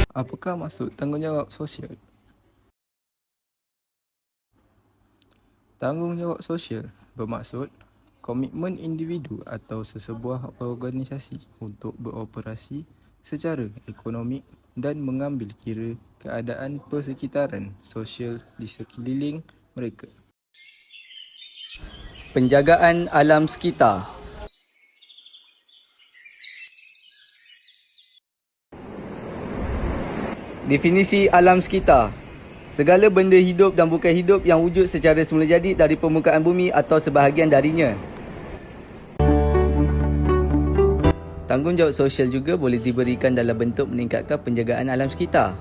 Apakah maksud tanggungjawab sosial? Tanggungjawab sosial bermaksud komitmen individu atau sesebuah organisasi untuk beroperasi secara ekonomik dan mengambil kira keadaan persekitaran sosial di sekeliling mereka. Penjagaan alam sekitar. Definisi alam sekitar: segala benda hidup dan bukan hidup yang wujud secara semula jadi dari permukaan bumi atau sebahagian darinya. Tanggungjawab sosial juga boleh diberikan dalam bentuk meningkatkan penjagaan alam sekitar.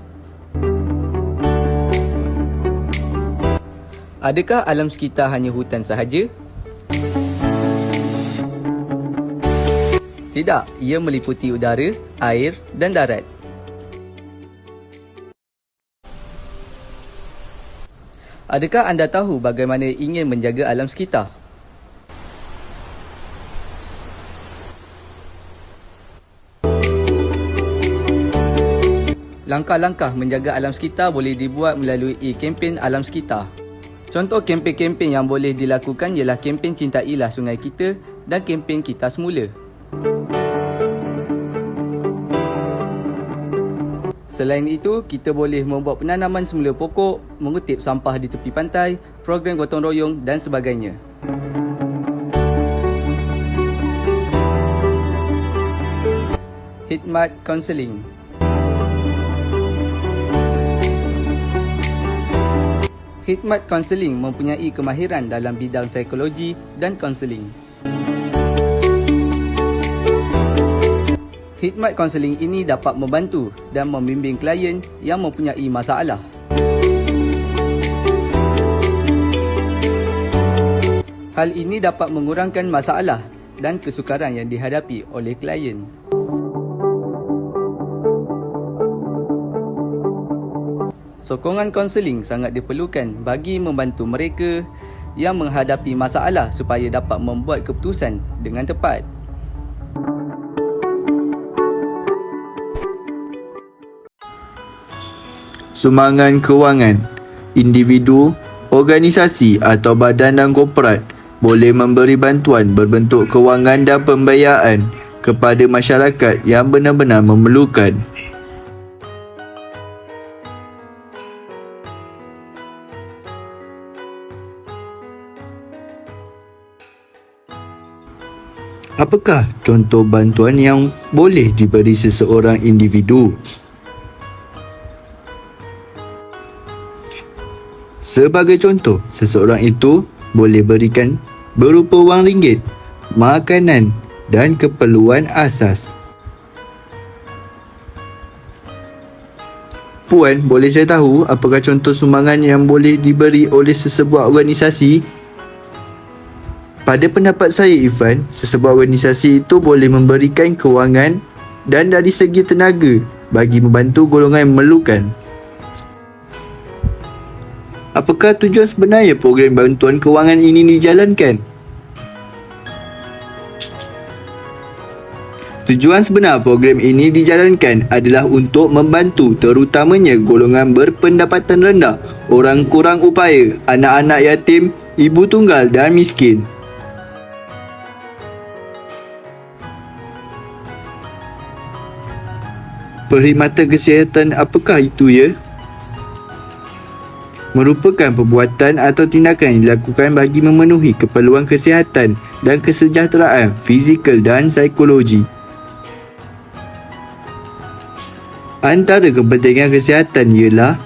Adakah alam sekitar hanya hutan sahaja? Tidak, ia meliputi udara, air dan darat. Adakah anda tahu bagaimana ingin menjaga alam sekitar? Langkah-langkah menjaga alam sekitar boleh dibuat melalui kempen alam sekitar. Contoh kempen-kempen yang boleh dilakukan ialah kempen Cintailah Sungai Kita dan kempen Kita Semula. Selain itu, kita boleh membuat penanaman semula pokok, mengutip sampah di tepi pantai, program gotong royong dan sebagainya. Khidmat Kaunseling. Khidmat kaunseling mempunyai kemahiran dalam bidang psikologi dan kaunseling. Khidmat kaunseling ini dapat membantu dan membimbing klien yang mempunyai masalah. Hal ini dapat mengurangkan masalah dan kesukaran yang dihadapi oleh klien. Sokongan kaunseling sangat diperlukan bagi membantu mereka yang menghadapi masalah supaya dapat membuat keputusan dengan tepat. Sumbangan kewangan. Individu, organisasi atau badan dan korporat boleh memberi bantuan berbentuk kewangan dan pembiayaan kepada masyarakat yang benar-benar memerlukan. Apakah contoh bantuan yang boleh diberi seseorang individu? Sebagai contoh, seseorang itu boleh berikan berupa wang ringgit, makanan dan keperluan asas. Puan, boleh saya tahu apakah contoh sumbangan yang boleh diberi oleh sesebuah organisasi? Pada pendapat saya, Irfan, sesebuah organisasi itu boleh memberikan kewangan dan dari segi tenaga bagi membantu golongan yang memerlukan. Apakah tujuan sebenarnya program bantuan kewangan ini dijalankan? Tujuan sebenar program ini dijalankan adalah untuk membantu terutamanya golongan berpendapatan rendah, orang kurang upaya, anak-anak yatim, ibu tunggal dan miskin. Perkhidmatan kesihatan apakah itu ya? Merupakan perbuatan atau tindakan yang dilakukan bagi memenuhi keperluan kesihatan dan kesejahteraan fizikal dan psikologi. Antara kepentingan kesihatan ialah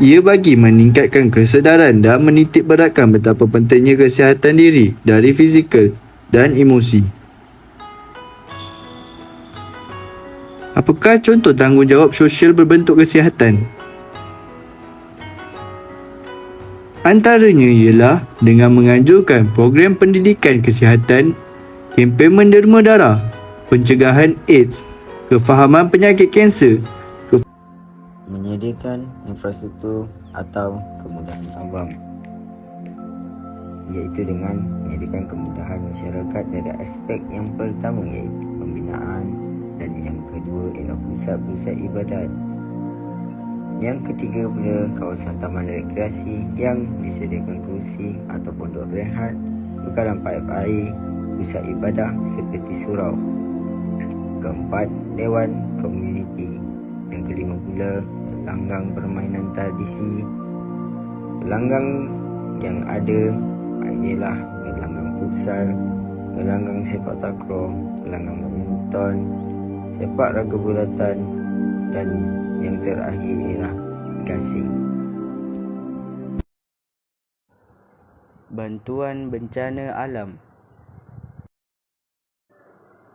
ia bagi meningkatkan kesedaran dan menitik beratkan betapa pentingnya kesihatan diri dari fizikal dan emosi. Apakah contoh tanggungjawab sosial berbentuk kesihatan? Antaranya ialah dengan menganjurkan program pendidikan kesihatan, kempen menderma darah, pencegahan AIDS, kefahaman penyakit kanser, menyediakan infrastruktur atau kemudahan awam, iaitu dengan menyediakan kemudahan masyarakat dari aspek yang pertama iaitu pembinaan, dan yang kedua ialah pusat-pusat ibadat. Yang ketiga pula kawasan taman rekreasi yang disediakan kerusi atau pondok rehat, bekalan paip air, pusat ibadah seperti surau. Keempat, dewan komuniti. Yang kelima pula gelanggang permainan tradisi. Gelanggang yang ada ialah gelanggang futsal, gelanggang sepak takraw, gelanggang badminton, sepak raga bulatan, dan yang terakhir ialah gasing. Bantuan bencana alam.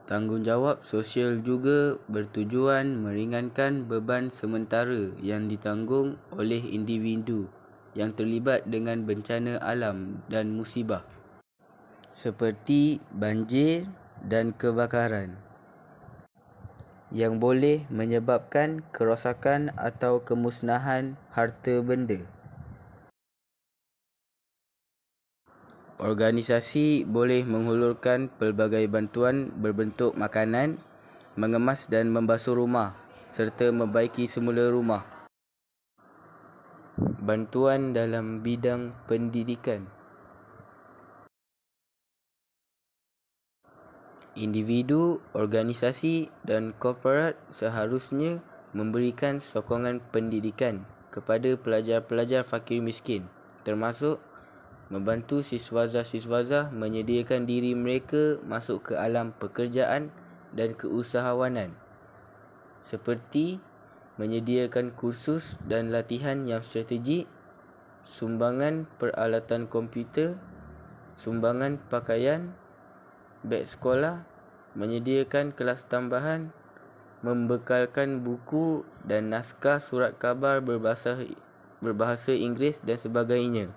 Tanggungjawab sosial juga bertujuan meringankan beban sementara yang ditanggung oleh individu yang terlibat dengan bencana alam dan musibah seperti banjir dan kebakaran yang boleh menyebabkan kerosakan atau kemusnahan harta benda. Organisasi boleh menghulurkan pelbagai bantuan berbentuk makanan, mengemas dan membasuh rumah serta membaiki semula rumah. Bantuan dalam bidang pendidikan. Individu, organisasi dan korporat seharusnya memberikan sokongan pendidikan kepada pelajar-pelajar fakir miskin, termasuk membantu siswaza-siswaza menyediakan diri mereka masuk ke alam pekerjaan dan keusahawanan, seperti menyediakan kursus dan latihan yang strategik, sumbangan peralatan komputer, sumbangan pakaian, beg sekolah, menyediakan kelas tambahan, membekalkan buku dan naskah surat khabar berbahasa Inggeris dan sebagainya.